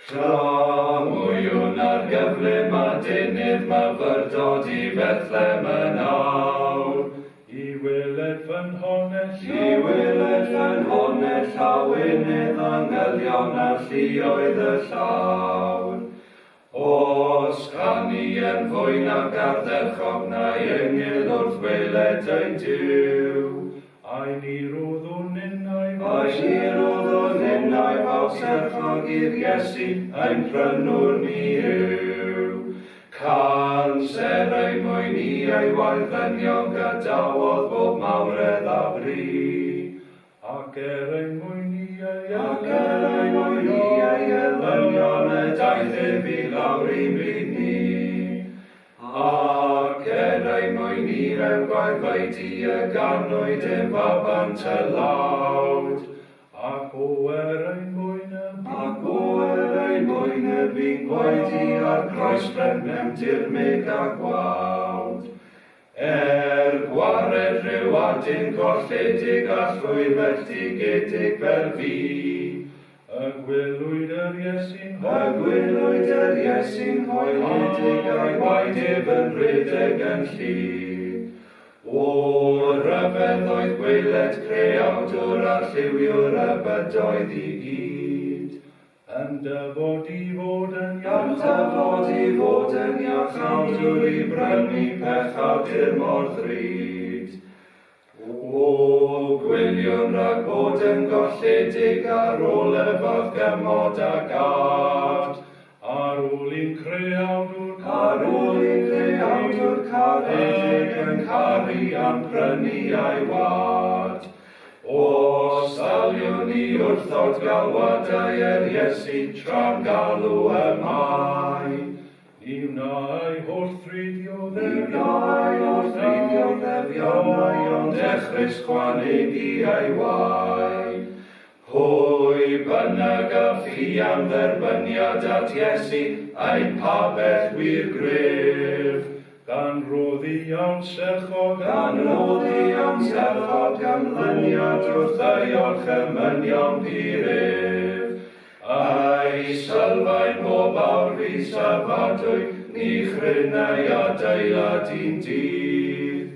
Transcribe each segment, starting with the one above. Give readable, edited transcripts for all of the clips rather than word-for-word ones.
Tra mwywn ar gyflym a dinydd myfyrdod I Bethlem yn awr. I wyled fy'n honell a wynydd angylion a lluoedd y llawr. Os canu yn fwy nag ardderchog na ynghyl wrth weled ei diw. A'i ni roddwn unnau faw serchog i'r Iesu ein prynwr ni yw. Canserau mwyn I ei waeddynion gydawodd bob mawredd a bri. ac ein mwyn I ei elynion y daeth fi lawr I bryd ni. Ac ei mwyn I rew gwaeddi y ganwyd yn babant y lawd. ac o ein mwyn y fi'n gwaeddi ar groes brenem dirmig a gwawd. Gwared rhyw adyn golledig a llwydfelldigedig fel fi. y gwylwyd yr Iesu'n Hoeledig a'i waedif yn rhedeg yn lli. O ryfedd oedd gwyled creawdwr a lliwiwr y bydoedd I gyd. yn dyfod I fod yn iachawdwr I brynu pechadur mor ddrud. O gwyliwn rhag bod yn golledig ar ôl y fath gymod a gad. ar ôl i'n creawdwr caredig yn caru am prynu a'i wad. O saliwn I wrthod galwadau Iesu tra'n galw ymai. Ni wna'i holl ffridio ddefionau ond echrys chwanegu a'i wai. Pwy bynnag a phi am dderbyniad at Iesu ein pabell wir gref. gan roddi am serchog Gymlyniad wrth ei orchymynion piryf. Ai sylfaen bob awr fi safadwy, ni chrynau adeilad i'n dydd.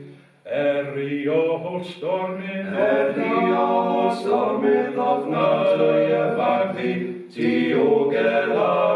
eri o holl stormydd Ofnadwy y fagdi diogel a